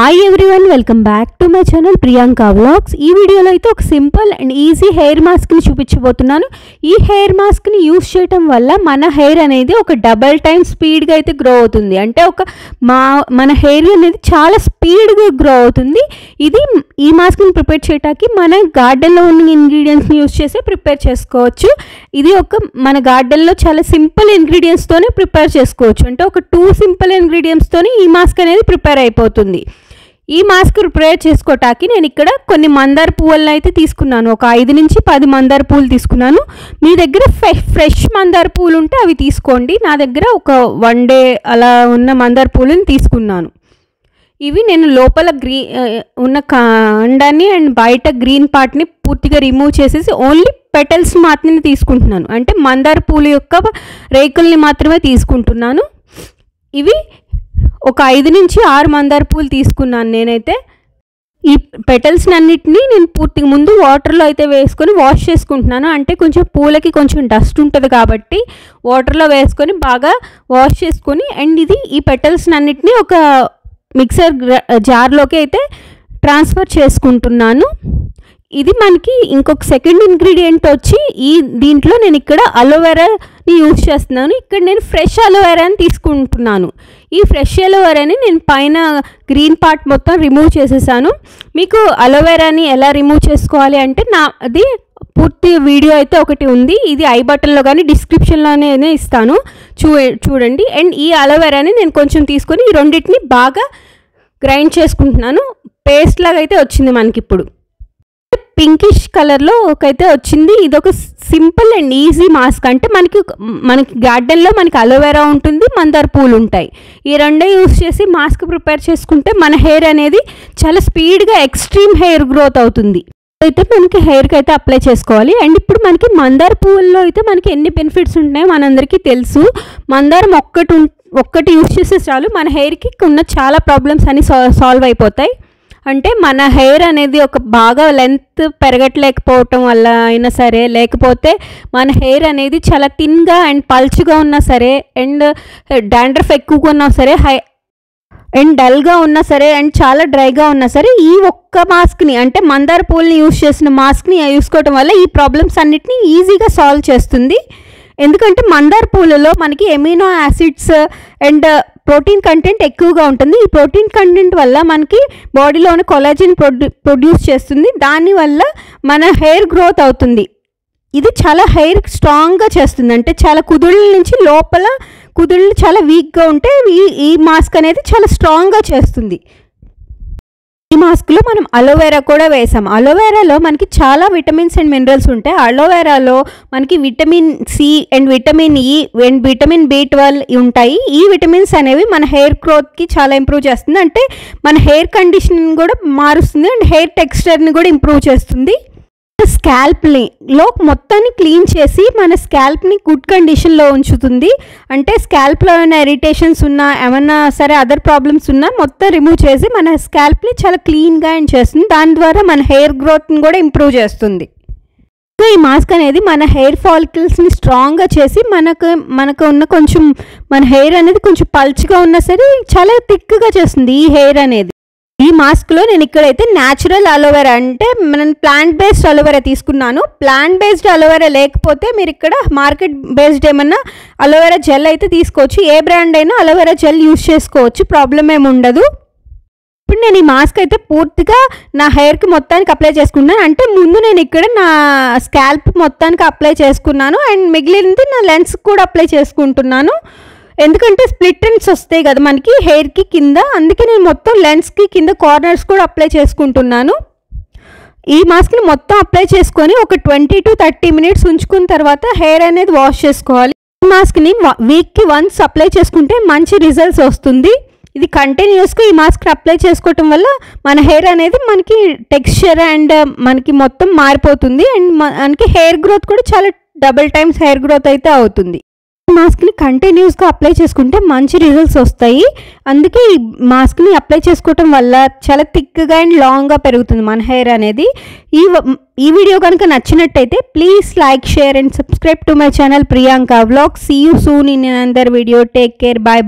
Hi everyone, welcome back to my channel Priyanka vlogs. ఈ వీడియోలో అయితే ఒక సింపుల్ అండ్ ఈజీ హెయిర్ మాస్క్ని చూపించబోతున్నాను. ఈ హెయిర్ మాస్క్ని యూస్ చేయడం వల్ల మన హెయిర్ అనేది ఒక డబల్ టైం స్పీడ్గా అయితే గ్రో అవుతుంది. అంటే మన హెయిర్ అనేది చాలా స్పీడ్గా గ్రో అవుతుంది. ఈ మాస్క్ని ప్రిపేర్ చేయడానికి మన గార్డెన్లో ఉన్న ఇంగ్రీడియంట్స్ని యూస్ చేసి ప్రిపేర్ చేసుకోవచ్చు. ఇది మన గార్డెన్లో చాలా సింపుల్ ఇంగ్రీడియంట్స్తోనే ప్రిపేర్ చేసుకోవచ్చు. అంటే ఒక 2 సింపుల్ ఇంగ్రీడియంట్స్తోనే ఈ మాస్క్ అనేది ప్రిపేర్ అయిపోతుంది. ఈ మాస్క్ ప్రిపేర్ చేసుకోవటానికి నేను ఇక్కడ కొన్ని మందార పువ్వులను అయితే తీసుకున్నాను. ఒక 5 నుంచి 10 మందార పువ్వులు తీసుకున్నాను. మీ దగ్గర ఫ్రెష్ మందార పువ్వులు ఉంటే అవి తీసుకోండి. నా దగ్గర ఒక 1 డే అలా ఉన్న మందార పువ్వులను తీసుకున్నాను. ఇవి నేను లోపల ఉన్న కాండాన్ని అండ్ బయట గ్రీన్ పార్ట్ని పూర్తిగా రిమూవ్ చేసేసి ఓన్లీ పెటల్స్ మాత్రమే తీసుకుంటున్నాను. అంటే మందార పూల యొక్క రేకుల్ని మాత్రమే తీసుకుంటున్నాను. ఇవి ఒక 5 నుంచి 6 మందార పూలు తీసుకున్నాను నేనైతే. ఈ పెటల్స్ అన్నిటినీ నేను పూర్తిగా ముందు వాటర్లో అయితే వేసుకొని వాష్ చేసుకుంటున్నాను. అంటే కొంచెం పూలకి కొంచెం డస్ట్ ఉంటుంది కాబట్టి వాటర్లో వేసుకొని బాగా వాష్ చేసుకొని అండ్ ఈ పెటల్స్ అన్నిటినీ ఒక మిక్సర్ జార్లోకి అయితే ట్రాన్స్ఫర్ చేసుకుంటున్నాను. ఇది మనకి ఇంకొక సెకండ్ ఇంగ్రీడియంట్ వచ్చి దీంట్లో నేను ఇక్కడ అలోవెరాని యూజ్ చేస్తున్నాను. ఇక్కడ నేను ఫ్రెష్ అలోవెరాని తీసుకుంటున్నాను. ఈ ఫ్రెష్ అలోవెరాని నేను పైన గ్రీన్ పార్ట్ మొత్తం రిమూవ్ చేసేసాను. మీకు అలోవెరాని ఎలా రిమూవ్ చేసుకోవాలి అంటే అది పూర్తి వీడియో అయితే ఒకటి ఉంది. ఇది ఐ బటన్లో కానీ డిస్క్రిప్షన్లోనే ఇస్తాను, చూడండి. అండ్ ఈ అలోవెరాని నేను కొంచెం తీసుకొని ఈ రెండింటిని బాగా గ్రైండ్ చేసుకుంటున్నాను. పేస్ట్ లాగా అయితే వచ్చింది మనకి. ఇప్పుడు పింకిష్ కలర్లో ఒకైతే వచ్చింది. ఇది ఒక సింపుల్ అండ్ ఈజీ మాస్క్. అంటే మనకి గార్డెన్లో మనకి అలోవెరా ఉంటుంది, మందార పూలు ఉంటాయి. ఈ రెండే యూస్ చేసి మాస్క్ ప్రిపేర్ చేసుకుంటే మన హెయిర్ అనేది చాలా స్పీడ్గా ఎక్స్ట్రీమ్ హెయిర్ గ్రోత్ అవుతుంది. అయితే మనకి హెయిర్కి అయితే అప్లై చేసుకోవాలి. అండ్ ఇప్పుడు మనకి మందార పువ్వుల్లో అయితే మనకి ఎన్ని బెనిఫిట్స్ ఉంటాయో మనందరికీ తెలుసు. మందారం ఒక్కటి యూస్ చేస్తే చాలు మన హెయిర్కి ఉన్న చాలా ప్రాబ్లమ్స్ అన్ని సాల్వ్ అయిపోతాయి. అంటే మన హెయిర్ అనేది ఒక బాగా లెంత్ పెరగట్లేకపోవటం వల్ల అయినా సరే, లేకపోతే మన హెయిర్ అనేది చాలా థిన్గా అండ్ పల్చ్గా ఉన్నా సరే, అండ్ డాండ్రఫ్ ఎక్కువగా ఉన్నా సరే, అండ్ డల్గా ఉన్నా సరే, అండ్ చాలా డ్రైగా ఉన్నా సరే, ఈ ఒక్క మాస్క్ని అంటే మందార పూలని యూస్ చేసిన మాస్క్ని యూసుకోవటం వల్ల ఈ ప్రాబ్లమ్స్ అన్నిటినీ ఈజీగా సాల్వ్ చేస్తుంది. ఎందుకంటే మందార పూలలో మనకి amino acids and protein content ఎక్కువగా ఉంటుంది. ఈ ప్రోటీన్ కంటెంట్ వల్ల మనకి బాడీలోని కొలాజిన్ ప్రొడ్యూస్ చేస్తుంది. దానివల్ల మన హెయిర్ గ్రోత్ అవుతుంది. ఇది చాలా హెయిర్ స్ట్రాంగ్గా చేస్తుంది. అంటే చాలా కుదుళ్ళ నుంచి లోపల కుదుళ్ళు చాలా వీక్గా ఉంటే ఈ మాస్క్ అనేది చాలా స్ట్రాంగ్గా చేస్తుంది. ఈ మాస్క్లో మనం అలోవెరా కూడా వేసాం. అలోవెరాలో మనకి చాలా విటమిన్స్ అండ్ మినరల్స్ ఉంటాయి. అలోవెరాలో మనకి vitamin C and vitamin E and vitamin B12 ఉంటాయి. ఈ విటమిన్స్ అనేవి మన హెయిర్ గ్రోత్కి చాలా ఇంప్రూవ్ చేస్తుంది. అంటే మన హెయిర్ కండిషన్ కూడా మారుస్తుంది అండ్ హెయిర్ టెక్స్చర్ని కూడా ఇంప్రూవ్ చేస్తుంది. స్కాల్ప్ని మొత్తాన్ని క్లీన్ చేసి మన స్కాల్ప్ని గుడ్ కండిషన్లో ఉంచుతుంది. అంటే స్కాల్ప్లో ఏమైనా ఇరిటేషన్స్ ఉన్నా, ఏమన్నా సరే అదర్ ప్రాబ్లమ్స్ ఉన్నా మొత్తం రిమూవ్ చేసి మన స్కాల్ప్ని చాలా క్లీన్గా చేస్తుంది. దాని ద్వారా మన హెయిర్ గ్రోత్ని కూడా ఇంప్రూవ్ చేస్తుంది. సో ఈ మాస్క్ అనేది మన హెయిర్ ఫాలికల్స్ని స్ట్రాంగ్గా చేసి మనకు ఉన్న కొంచెం మన హెయిర్ అనేది కొంచెం పల్చ్గా ఉన్నా సరే చాలా థిక్గా చేస్తుంది ఈ హెయిర్ అనేది. ఈ మాస్క్లో నేను ఇక్కడైతే న్యాచురల్ అలోవెరా అంటే మనం ప్లాంట్ బేస్డ్ అలోవెరా తీసుకున్నాను. ప్లాంట్ బేస్డ్ అలోవెరా లేకపోతే మీరు ఇక్కడ మార్కెట్ బేస్డ్ ఏమన్నా అలోవెరా జెల్ అయితే తీసుకోవచ్చు. ఏ బ్రాండ్ అయినా అలోవెరా జెల్ యూస్ చేసుకోవచ్చు, ప్రాబ్లం ఏమి ఉండదు. ఇప్పుడు నేను ఈ మాస్క్ అయితే పూర్తిగా నా హెయిర్కి మొత్తానికి అప్లై చేసుకున్నాను. అంటే ముందు నేను ఇక్కడ నా స్కాల్ప్ మొత్తానికి అప్లై చేసుకున్నాను అండ్ మిగిలింది నా లెన్స్కి కూడా అప్లై చేసుకుంటున్నాను. ఎందుకంటే స్ప్లిట్ ఎండ్స్ వస్తాయి కదా మనకి హెయిర్కి కింద, అందుకే నేను మొత్తం లెన్స్కి కింద కార్నర్స్ కూడా అప్లై చేసుకుంటున్నాను. ఈ మాస్క్ని మొత్తం అప్లై చేసుకొని ఒక 20 to 30 minutes ఉంచుకున్న తర్వాత హెయిర్ అనేది వాష్ చేసుకోవాలి. ఈ మాస్క్ని వీక్కి వన్స్ అప్లై చేసుకుంటే మంచి రిజల్ట్స్ వస్తుంది. ఇది కంటిన్యూస్గా ఈ మాస్క్ని అప్లై చేసుకోవటం వల్ల మన హెయిర్ అనేది మనకి టెక్స్చర్ అండ్ మనకి మొత్తం మారిపోతుంది. అండ్ మనకి హెయిర్ గ్రోత్ కూడా చాలా డబుల్ టైమ్స్ హెయిర్ గ్రోత్ అయితే అవుతుంది. మాస్క్ని కంటిన్యూస్గా అప్లై చేసుకుంటే మంచి రిజల్ట్స్ వస్తాయి. అందుకే ఈ మాస్క్ని అప్లై చేసుకోవటం వల్ల చాలా థిక్గా అండ్ లాంగ్గా పెరుగుతుంది మన హెయిర్ అనేది. ఈ వీడియో కనుక నచ్చినట్టయితే please like, share and subscribe to my channel Priyanka vlogs. See you soon in another video. Take care. Bye bye.